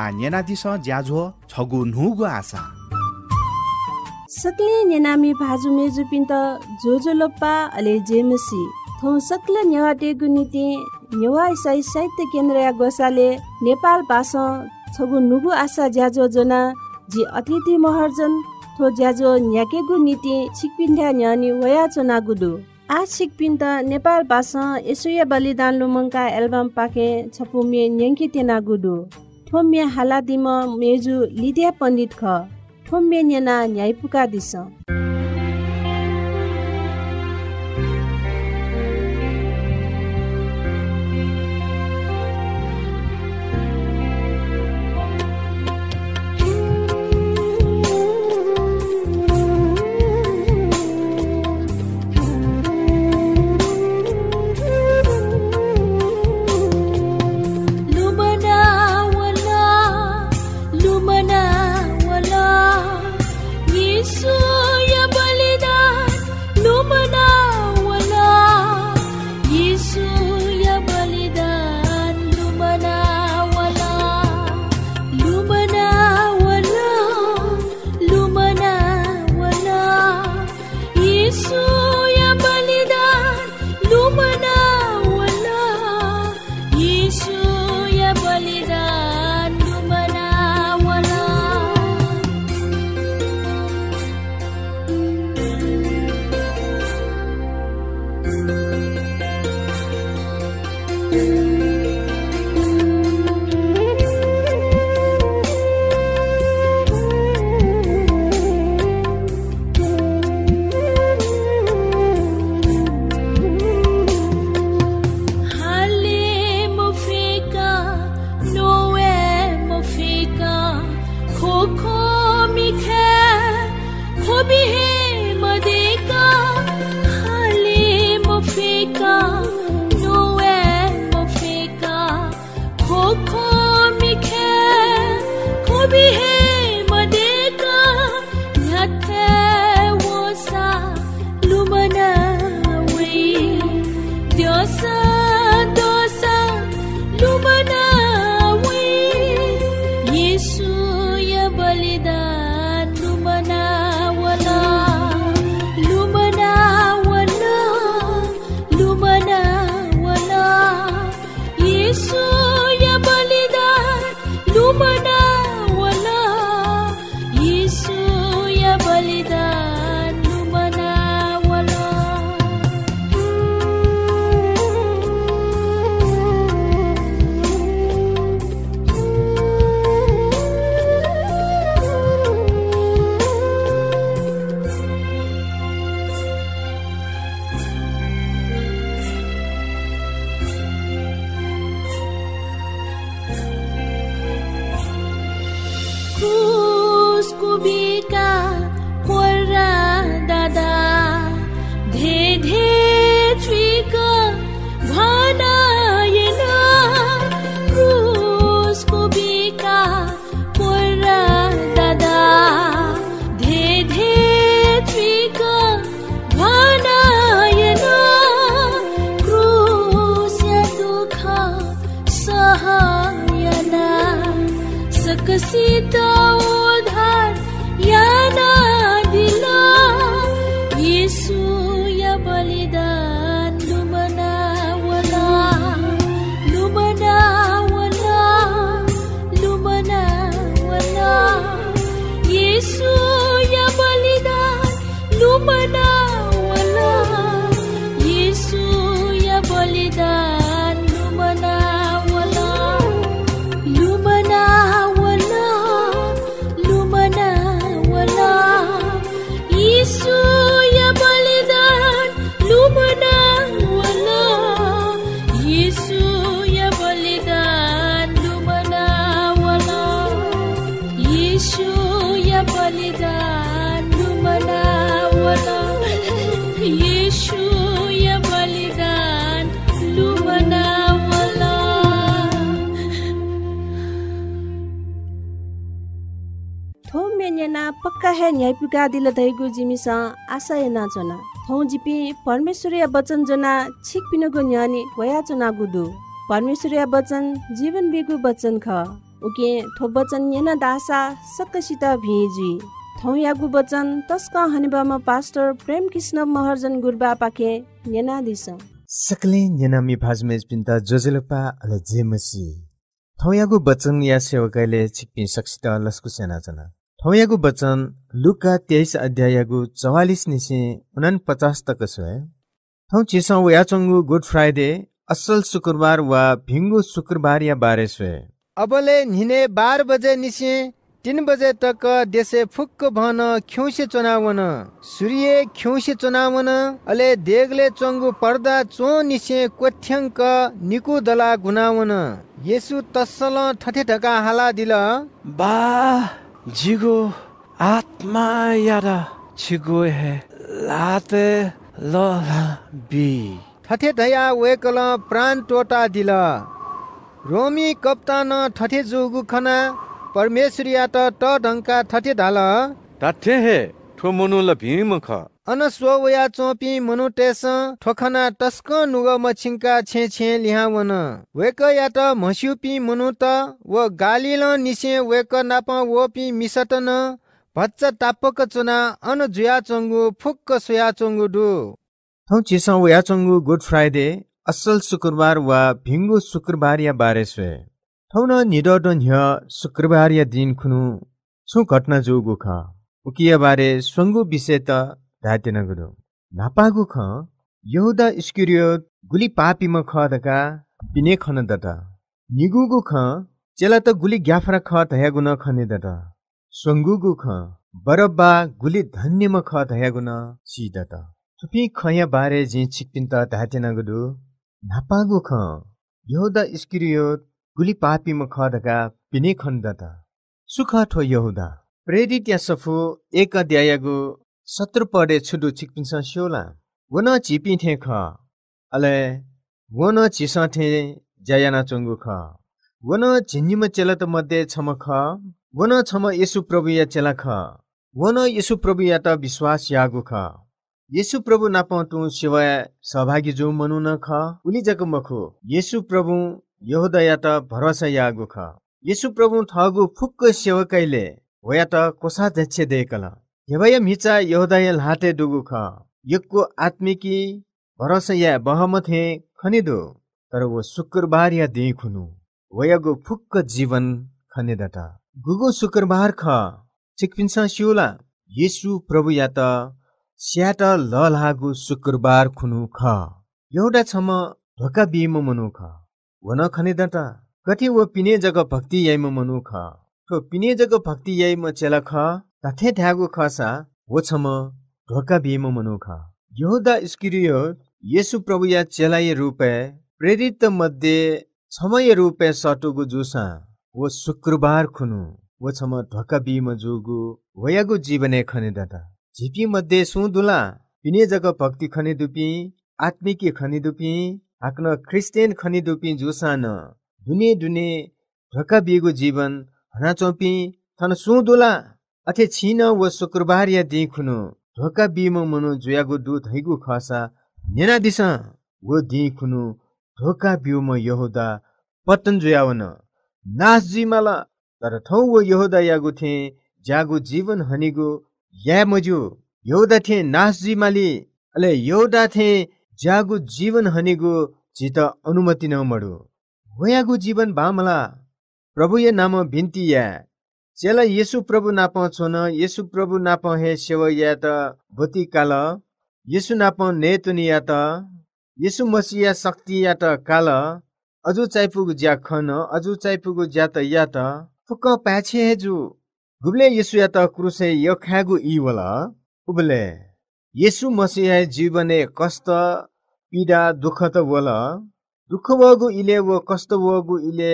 आ नेना दिस ज्याझो छगु नुगु आशा सकले नेनामी भाजु मेजु पिन्त जोजो लोप्पा अले जेमसी थौ सकले नेवाटेगु नीति नेवा इसाई साहित्य केन्द्र या गोसाले नेपाल भाषा छगु नुगु आशा ज्याझो जना जी अतिथि महर्जन थो ज्याझो न्याकेगु नीति छिकपिन्धा न्यानी वया चना गुदु आ छिकपिन्ता नेपाल भाषा एसोया बलिदान लुमङका एल्बम पाके छपुमे न्याङ्की तेना गुदु थोम्य हालादिम मेजु लिदिया पण्डित ख थोम्य नेना न्यायपुका दिस पक्का है न्यायपुका दिल धैगु जिमिसा आशा एना जना थौ जिपि परमेश्वरीय वचन जना छिक पिनको न्यानी वया जना गुदु परमेश्वरीय वचन जीवन बिगु वचन ख उके थो वचन येना दासा सक्कसित भिजुई थौ यागु वचन तस्क हनिबामा पास्टर प्रेम कृष्ण महर्जन गुरुबा पाके येना दिस सकले नेनामी भाजमेज पिन्ता जोजेलपा अले जेमसी थौयागु वचन या सेवकले छिपिन सक्सित लस्कु सेना जना थौयागु वचन लुका 23 अध्यायगु 44 निसे 49 तक छ थौ चिसौ याचंगु गुड फ्राइडे असल शुक्रबार वा भिंगु शुक्रबार या बारे छ अबले निने 12 बजे निसे 3 बजे तक देशे फुक्क भन ख्यौसे चुनावन सूर्य ख्यौसे चुनावन अले देगले चंगु पर्दा चो निसे कोथ्यंक निकु दला गुनावन येसु तस्सल ठठे ढका हाला दिल बा जिगो आत्मा यारा छिगो है लाते ल बी ठठे दया वेकल प्राण टोटा दिल रोमी कप्तान ठठे जुगु खना परमेश्वरिया त ढंका ठठे ढाल ताथे हे ठो मनुल भीम ख अन सोवया चोपी मनु टेस ठोखना टस्क नुग मछिंका छे छे लिहावन वेक या त मस्युपी मनु त व गालिल निसे वेक नाप वपी मिसटन भच्च तापक चुना अन जुया चंगु फुक्क सोया चंगु दु थौ चिसौ या चंगु गुड फ्राइडे असल शुक्रबार वा भिंगु शुक्रबार या बारे छ थौ न निडोडन ह्य शुक्रबार या दिन खुनु छु घटना जोगु ख उकिया बारे स्वंगु विषय त धातेन गुरु नापागु ख यहुदा इस्करियोत गुली पापीमा ख दका पिने खन दता निगुगु ख चेला त गुली ग्याफरा ख तयागु न खने दता स्वंगुगु ख बरब्बा गुली धन्यमा ख तयागु न सी दता थुपी खया बारे जे छिकपिन त धातेन गुरु नापागु ख यहुदा इस्करियोत गुली पापीमा ख दका पिने खन दता सुख ठो यहुदा प्रेरित या सफु 1 अध्यायगु 17 पढे छुडु छिकपिन स्योला वन चिपि थे ख अले वन चिसा थे जयाना चंगु ख वन झिन्निम चेलत मध्ये छम ख वन छम येशु प्रभु या चेला ख वन येशु प्रभु या त विश्वास यागु ख येशु प्रभु नापतु सेवा सहभागी जो मनु न ख उली जक मखु येशु प्रभु यहुदा या त भरोसा यागु ख येशु प्रभु थगु फुक्क सेवकैले होया त कोसा जच्छे देकला हेवय मिचा यहुदाय लाते दुगु ख यक्को आत्मिकी भरोसा या बहमथे खनिदो तर वो शुक्रबार या देखुनु वयगु फुक्क जीवन खनिदता गुगु शुक्रबार ख चिकपिन्सा शिउला येशु प्रभु या त स्याट ललागु शुक्रबार खुनु ख एउटा छम ढोका बिम मनु ख वन खनिदता कति वो पिने जग भक्ति याइम मनु ख तो पिने जग भक्ति याइम चेला ख तथे ध्यागु खसा वो छम ढोका बिम मनु ख यहुदा इस्करियोत येशु प्रभु या चेलाय रूपे प्रेरित मध्ये छमय रूपे सटुगु जुसा वो शुक्रबार खुनु वो छम ढोका बिम जुगु वयगु जीवने खनिदता झिपी मध्ये सुदुला पिने जग भक्ति खनिदुपी आत्मिकी खनिदुपी हाक्न क्रिस्चियन खनिदुपी जुसान दुने दुने ढोका बिगु जीवन हना चोपी थन सुदुला अथे छिन वो शुक्रबार या देखुनु ढोका बिम मनु जुयागु दूत हैगु खसा नेना दिसा वो देखुनु ढोका बिउम यहुदा पतन जुयावन नास जिमाला तर थौ वो यहुदा यागु थे जागु जीवन हनिगु या मजु यहुदा थे नास जिमाली अले यहुदा थे जागु जीवन हनिगु जित अनुमति न मडु होयागु जीवन बामला प्रभु ये नाम बिन्ती या चेला येशु प्रभु नाप छोन येशु प्रभु नाप हे सेव या त बति काल येशु नाप नेतुनिया त येशु मसीहा शक्ति या त काल अजु चाइपुगु ज्या खन अजु चाइपुगु ज्या त या त फुक पाछे हेजु गुबले येशु या त क्रुसे यो खागु ई वला उबले येशु मसीहा जीवने कष्ट पीडा दुख त वला दुख वगु इले वो कष्ट वगु इले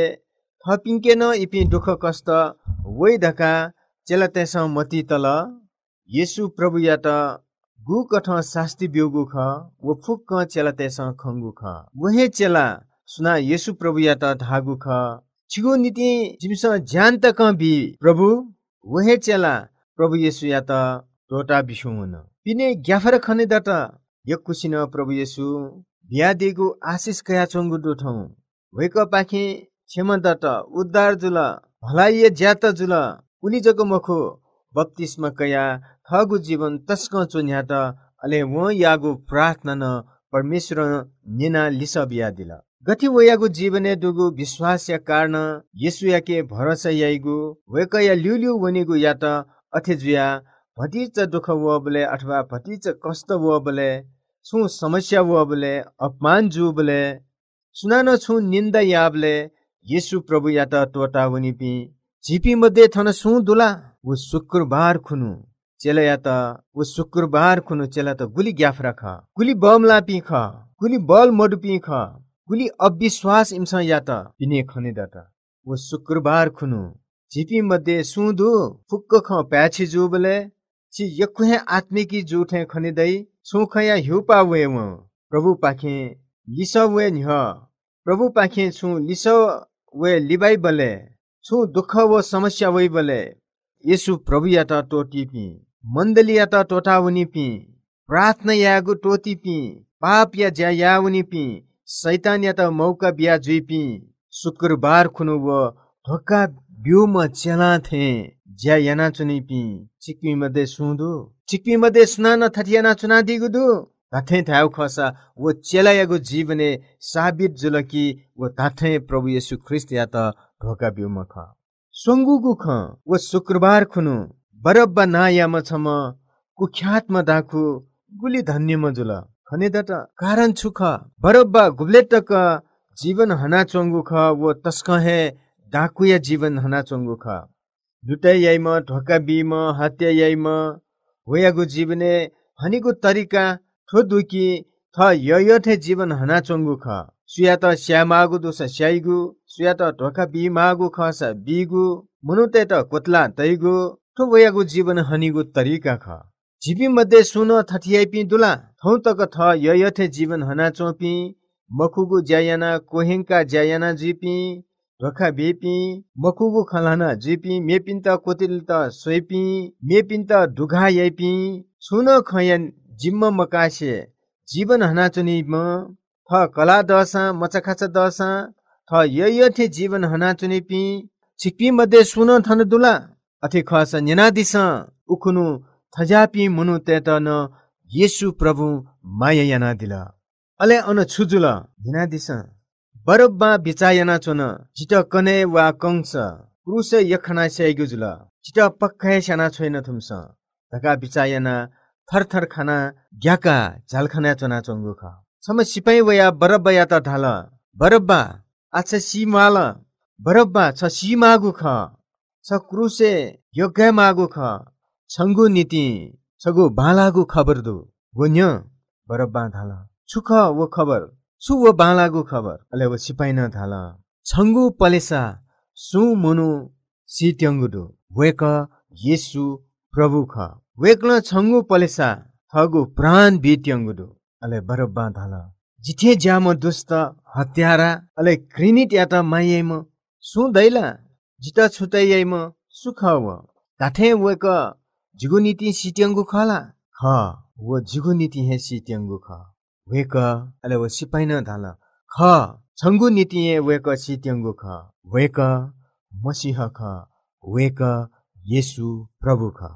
थपिंके न इपि दुख कष्ट वै धका चेला तेस मती तल येशु प्रभु या त गु कठ शास्ति बिउगु ख वो फुक्क चेला तेस खंगु ख वहे चेला सुना येशु प्रभु या त धागु ख छिगु नीति जिमस ज्ञान त क बि प्रभु वहे चेला प्रभु येशु या त टोटा बिसुन पिने ग्याफर खने दत यकुसिन प्रभु येशु बिया देगु आशिष कया चंगु दोठौ वेक पाखे क्षमता त उद्धार जुल भलाइए ज्यात जुल उलिजको मखो बप्तिस्मा कया थगु जीवन तस्क चोन्या त अले व यागु प्रार्थना न परमेश्वर निना लिस बिया दिल गति वयागु जीवने दुगु विश्वास या कारण येसु याके भरोसा याइगु वेकया ल्युल्यु वनिगु या त अथेजुया भतिच दुख व बले अथवा भतिच कष्ट व बले छु समस्या व बले अपमान जु बले सुनानो छु निन्दा याबले येसु प्रभु या त टोटा वनि पि झिपी मध्ये थन सु दुला वो शुक्रबार खुनु चेला या त वो शुक्रबार खुनु चेला त गुली ग्याफ राख गुली बमला पि ख गुली बल मडु पि ख गुली अविश्वास इमसा या त पिने खने दत वो शुक्रबार खुनु झिपी मध्ये सुदु फुक्क ख प्याछि जुबले छि यकुहे आत्मिकी जुठे खने दै सुखया हिउपा वे म प्रभु पाखे लिस वे न्ह प्रभु पाखे छु लिस वे लिबाई बले छु दुख व समस्या वे बले येसु प्रभु या त टोटी पि मण्डली या त टोटाउनी पि प्रार्थना यागु टोटी पि पाप या ज्या याउनी पि शैतान या त मौका बिया जुइ पि शुक्रबार खुनु व धोका ब्युम चला थे ज्या याना चुनी पि चिक्पी मध्ये सुदु चिक्पी मध्ये स्नान थटियाना चुना दिगुदु ताथे थाउ खसा वो चेला यागु जीवने साबित जुलकी वो ताथे प्रभु येशु ख्रिस्ट या त धोका ब्युम ख सोंगुगु ख वो शुक्रबार खुनु बरब्बा नायाम छम कुख्यात्म दाखु गुली धन्य मजुल खने दत कारण छुख बरब्बा गुब्लेटक जीवन हना चोंगु ख वो तस्क हे डाकुया जीवन हना चोंगु ख लुटाइ याइम ढोका बिम हत्या याइम होयागु जीवने हनिगु तरिका थोदुकी थ ययथे जीवन हना चोंगु ख सुया त श्यामागु दोस स्याइगु सुया त ढोका बिमागु खस बिगु मुनुते त कोतला तैगु थो वयागु जीवन हनिगु तरिका ख झिपी मध्ये सुन थथियाइ पि दुला थौ तक थ ययथे जीवन हना चोपी मखुगु ज्यायाना कोहेंका ज्यायाना जिपी ढोका बेपी मखुगु खलाना जिपी मेपिन त कोतिल त सोइपी मेपिन त दुघा याइपी सुन खयन जिम्म मकासे जीवन हना चुनी म थ कला दसा मचखाच दसा थ ययथे जीवन हना चुनी पि छिक्पी मध्ये सुन थन दुला अथे खस निनादिस उखुनु थजापि मुनु तेत न येशु प्रभु माया याना दिल अले अन छुजुल निनादिस बरब्बा बिचायना चोन जित कने वा कंस क्रुस यखना सेगु जुल जित पक्कै साना छैन थुम्स धका बिचायना थरथर खाना ग्याका झालखाना चोना चंगु ख सम सिपाई वया बरब्बा या त ढाल बरब्बा अच्छा सीमाल बरब्बा छ सीमागु ख छ क्रुसे योग्य मागु ख छंगु नीति छगु बालागु खबर दु वन्य बरब्बा ढाल छुख वो खबर सु वो बालागु खबर अले वो सिपाई न ढाल छंगु पलेसा सु मुनु सित्यंगुदु वेक येशु प्रभु ख वेक्ल छंगु पलेसा थगु प्राण बित्यंगुदु अले बरब्बा ढाल जिथे ज्याम दुष्ट हत्यारा अले क्रिनिट या त मायेम सु दैला जिता छुतैयैम सुख व ताथे वेक जिगुनीति सित्यंगु खला ख वो जिगुनीति हे सित्यंगु ख वेक अले वो सिपाई न ढाल ख छंगु नीति हे वेक सित्यंगु ख वेक मसीह ख वेक येशु प्रभु ख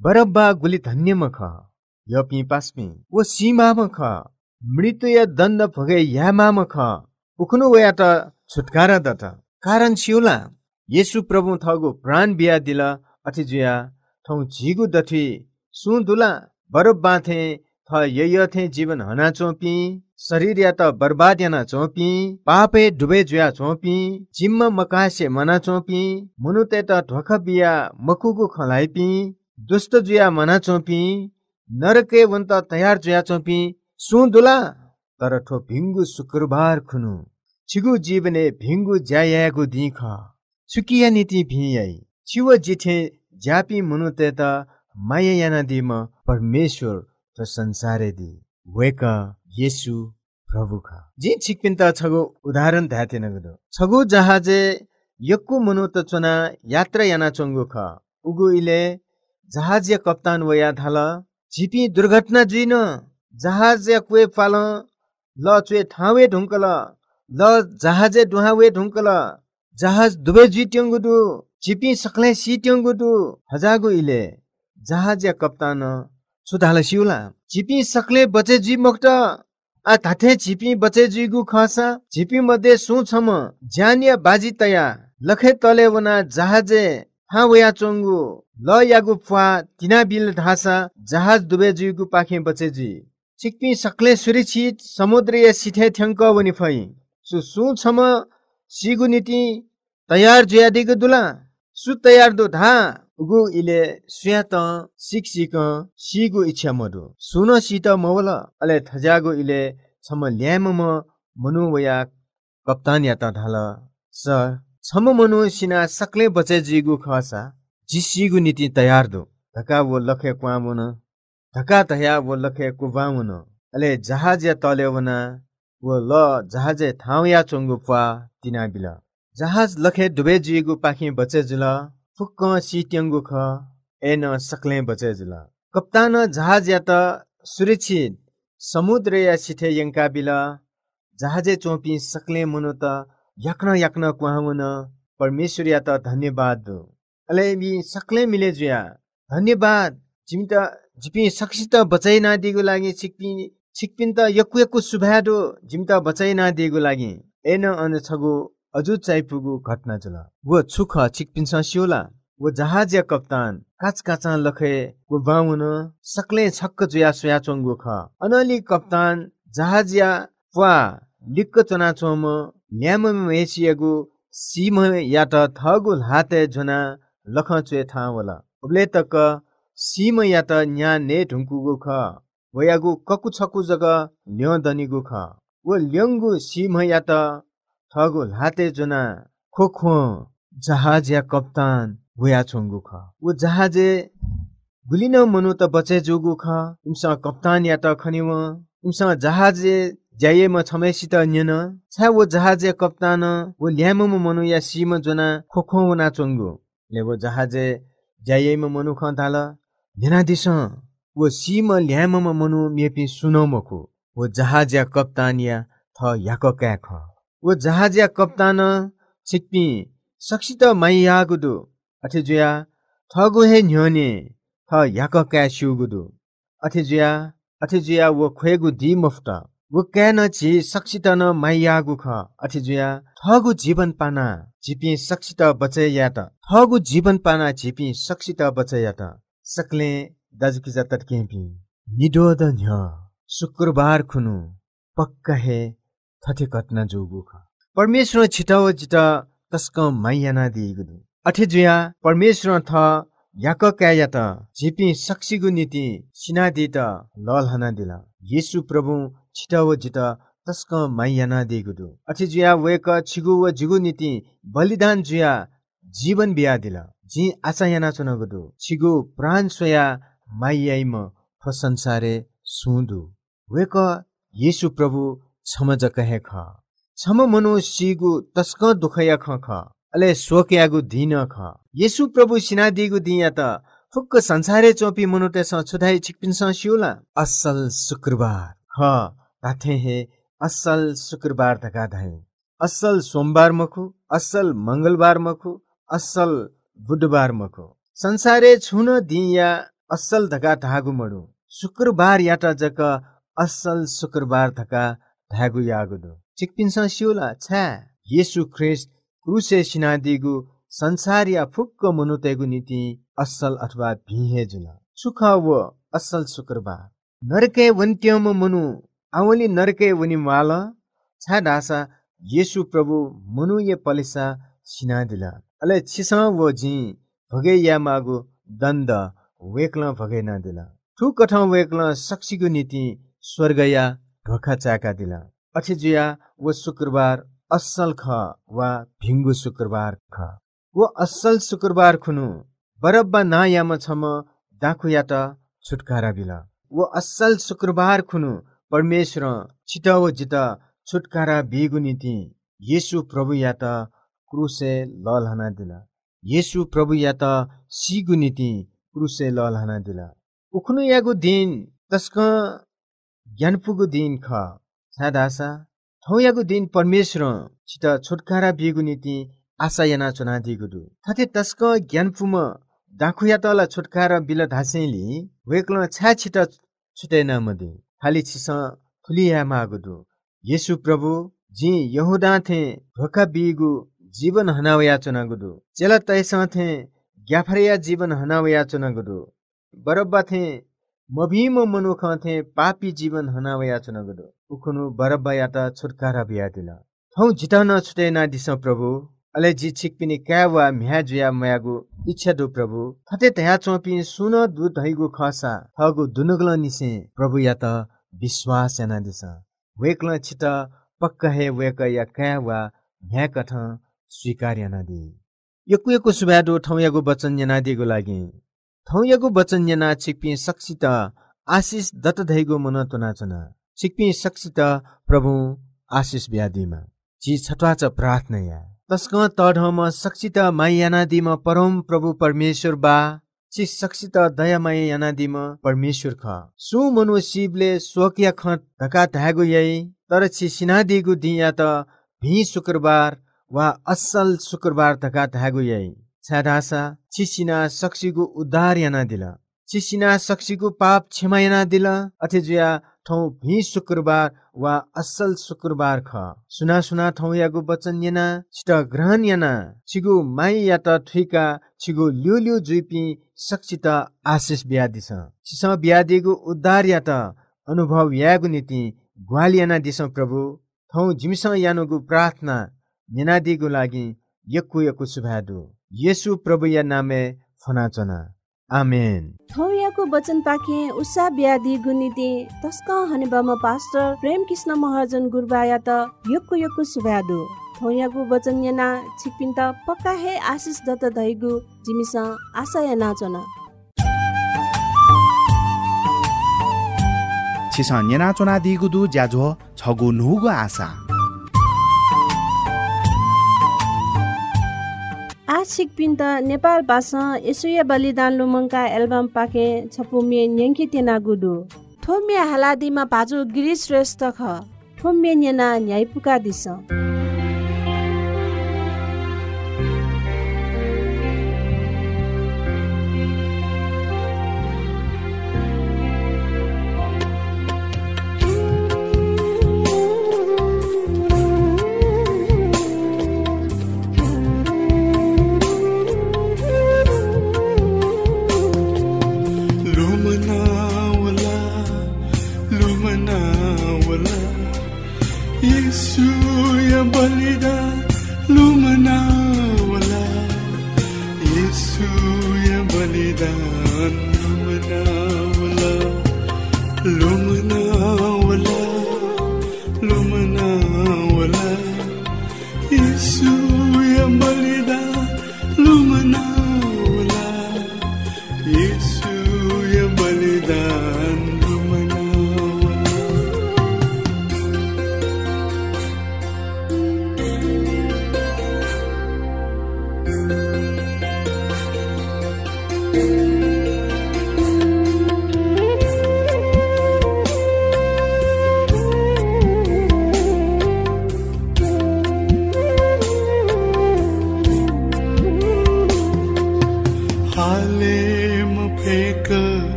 बरब्बा गुली धन्यम ख यपि पास्मी वो सीमाम ख मृत्यु दण्ड भगे यामाम ख उखनु वया त छुटकारा दत कारण छिउला येशु प्रभु थगु प्राण बिया दिल अथिजुया थौ झिगु दथि सुदुला बरब्बा थे थ ययथे जीवन हना चोपी शरीर या त बर्बाद याना चोपी पापे डुबे जुया चोपी जिम्म मकासे मना चोपी मुनुते त ढोख बिया मकुगु खलाइपी दुष्ट जुया मना चोपी नरके वन्त तयार जुया चोपी सुदुला तर ठो भिंगु शुक्रबार खुनु छिगु जीवने भिंगु ज्यायागु दिख सुकिया नीति भियाई छिव जिथे ज्यापी मुनुते त माया याना दिम परमेश्वर त संसारे दि वेक येशु प्रभु ख जी छिकपिन त छगु उदाहरण धाते नगदो छगु जहाजे यक्कु मुनु त चोना यात्रा याना चंगु ख उगु इले जहाज या कप्तान वया थाल झिपी दुर्घटना जुइन जहाज या कुए पाल ल चुए ठावे ढुंकल ल जहाजे डुहावे ढुंकल जहाज दुबे जुट्यंगुदु चिपी सकले सीट्यंगुदु हजागु इले जहाज या कप्तान सुधाल सिउला चिपी सकले बचे जी मक्त आ थाथे चिपी बचे जुगु खसा चिपी मध्ये सु छम ज्यानिया बाजी तया लखे तले वना जहाजे हा वया चंगु ल यागु फा तिना बिल धासा जहाज दुबे जुगु पाखे बचे जी चिकपी सकले सुरक्षित समुद्रीय सिथे थ्यंक वनि फई सु छम सिगु नीति तयार जुयादिगु दुला सु तयार दो धा उगु इले सुयात सिक सिगु इच्छा मदु सुनो सीत मवल अले थजागु इले छम ल्याम मनु वया कप्तान याता ढाल स छम मनु सिना सकले बचे जिगु खसा जिसिगु नीति तयार दो धका वो लखे क्वामुन धका तया वो लखे कुबामुन अले जहाज या तले वना वो ल जहाजे ठाउँ या चंगु पा तिना बिल जहाज लखे दुबे जिगु पाखी बचे जुला फुक्क सीट्यंगु ख एन सकले बचे जुला कप्तान जहाज या त सुरक्षित समुद्र या सिथे यंका बिल जहाजे चोपी सकले मुनु त याक्न कुहामुन परमेश्वर या त धन्यवाद दो अले बी सकले मिले जुया धन्यवाद जिमता जिपी सक्षित बचाइ ना दिगु लागि छिकपिन त यकु सुभादो जिमता बचाइ ना दिगु लागि एन अन छगु अजु चाइपुगु घटना जुला वो छुख छिकपिन सियोला वो जहाज या कप्तान काचा लखे वो बाउन सकले छक्क जुया सुया चंगु ख अनली कप्तान जहाज या वा लिक्क चना चोम ल्याम मेसियगु सीम या त थगु हाते जुना लख चुए था वला उबले तक सीम या त न्या ने ढुंकुगु ख वयागु ककु छकु जग ल्यो दनिगु ख वो ल्यंगु सीम या त थगु हाते जुना खोखो जहाज या कप्तान वया चंगु ख वो जहाजे गुलिन मनु त बचे जोगु ख इमसा कप्तान या त खनिव इमसा जहाजे जाये म छमेसित न्यन छा वो जहाजे कप्तान वो ल्याम मनु या सीम जुना खोखो वना चंगु ले वो जहाजे जाये म मनु ख थाल न्यना दिस वो सीम ल्याम मनु मेपि सुनो मखु वो जहाज या कप्तान या थ याक क्या ख वो जहाज या कप्तान छिकपी सक्षित माइया गुदु अथे जुया थगु हे न्योने थ याक क्या शिउगुदु अथे जुया वो खोएगु दी मुफ्त वो कैन छि सक्षित न माइयागु ख अथे जुया थगु जीवन पाना जिपी सक्षित बचे या त थगु जीवन पाना जिपी सक्षित बचे या त सकले दाजुकी जात केपी निडोद न्य शुक्रबार खुनु पक्का हे थथे कटना जोगु ख परमेश्वर छिटाव जिता तस्क माइयाना दिगुदु अथे जुया परमेश्वर थ याक क्या या त जिपी सक्षिगु नीति सिनादी त ललहना दिला येशु प्रभु छिटाव जिता तस्क माइयाना दिगुदु अथे जुया वेक छिगु व जिगु नीति बलिदान जुया जीवन बिया दिला जी आशा याना चुनगुदु छिगु प्राण सोया माइयाइम थ संसारे सुदु वेक येशु प्रभु छमज कहे ख छम मनु सिगु तस्क दुखया ख अले सोक्यागु दिन ख येशु प्रभु सिनादिगु दिया त फुक्क संसारे चोपी मनुते स छुदाई छिकपिन स सिउला असल शुक्रबार ख ताथे हे असल शुक्रबार धका धाइ असल सोमबार मखु असल मंगलबार मखु असल बुधबार मखु संसारे छुन दिया असल धका धागु मडु शुक्रबार याटा जक असल शुक्रबार धका धागु यागुदु छिकपिन स सिउला छा येशु ख्रिस्ट क्रुसे सिनादिगु संसार या फुक्क मनुतेगु नीति असल अथवा भिहे जुला सुख वो असल शुक्रबार नरके वन्त्यम मनु आवली नरके वनि माल छा दासा येशु प्रभु मनु ये पलिसा सिनादिला अले छिसा वो जी भगे या मागु दण्ड वेक्ल भगे ना दिला ठु कठा वेक्ल सक्षिगु नीति स्वर्ग या ढोका चाका दिला अथे जुया वो शुक्रबार असल ख वा भिंगु शुक्रबार ख वो असल शुक्रबार खुनु बरब्बा ना याम छम दाखु या त छुटकारा बिला वो असल शुक्रबार खुनु परमेश्वर छिटाव जिता छुटकारा बिगु नीति येशु प्रभु या त क्रुसे ललहना दिला येशु प्रभु या त सिगु नीति क्रुसे ललहना दिला उखनु यागु दिन तस्क ज्ञानपुगु दिन ख सादासा थौयागु दिन परमेश्वर छिटा छुटकारा बिगु नीति आशा याना चुनादी गुदु थते तस्क ज्ञानपुम दाखुया तला छुटकारा बिल धासेली वेक्ल छा छिटा छुटेन मदे खाली छिस फुलिया मागुदु येशु प्रभु जी यहुदा थे धोका बिगु जीवन हनावया चुना गुदु चेला तैसा थे ग्याफरिया जीवन हनावया चुना गुदु बरब्बा थे मभीम मनुख थे पापी जीवन हनावया चुना गुदु उखुनु बरब्बा याता छुटकारा बिया दिला थौ जिता न छुटे ना दिस प्रभु अले जी छिकपिनी क्यावा म्याजुया मयागु इच्छा दु प्रभु थते तया चोपी सुन दुध हैगु खसा थगु दुनुगल निसे प्रभु याता विश्वास याना दिस वेक्ल छिट पक्का हे वेक या क्यावा म्या कथ स्वीकार याना दि यकु सुबादो थौ यागु वचन याना दिगु लागि थौ यागु वचन याना छिकपी सक्सित आशिष दत धैगु मन तोना चना छिकपी सक्सित प्रभु आशिष ब्यादिमा जी छटवाच प्रार्थना या तस्क तढम सक्सित मायानादिम परम प्रभु परमेश्वर बा छि सक्सित दया मायानादिम परमेश्वर ख सु मनु शिवले स्वकिया खत धका धागु यई तर छि सिनादिगु दिया त भी शुक्रबार वा असल शुक्रबार धका धागु यई छादासा छि सिना सक्सिगु उद्धार याना दिला छि सिना सक्सिगु पाप क्षमा याना दिला अथेजुया थौ भी शुक्रबार वा असल शुक्रबार ख सुना थौ यागु वचन याना छिट ग्रहण याना छिगु माई या त थुइका छिगु ल्यु जुइपी सक्सित आशिष ब्यादिस छिस ब्यादिगु उद्धार या त अनुभव यागु नीति ग्वाल याना दिस प्रभु थौ जिमिस यानुगु प्रार्थना निनादिगु लागि यकु सुभादु येशु प्रभु या नामे फनाचना आमेन थौयाको वचन पाके उषा ब्यादी गुनिते तस्क हनेबामा पास्टर प्रेम कृष्ण महाजन गुरबाया त यक्कु सुभादु थौयाको वचन याना छिकपिन त पक्का हे आशिष दत धैगु जिमिस आशा याना चना छिसन याना चना दिगुदु ज्याझो छगु नुगु आशा आशिक पिन्त नेपाल भाषा यसुया बलिदान लुमङका एल्बम पाके छपुमे न्याङ्की तेना गुडु थोमे हालादिमा भाजु गिरी श्रेष्ठ ख थोमे न्याना न्यायपुका दिस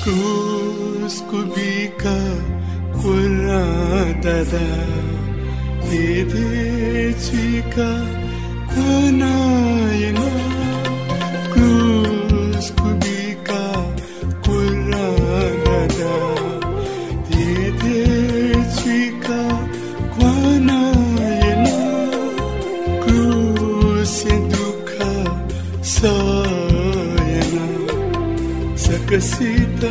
क्रूसको बिका कुरा दादा देदेचिका बनाएन क्रूसको बिका कुरा दादा देदेचिका बनाएन क्रूस दुःख सयन सकसित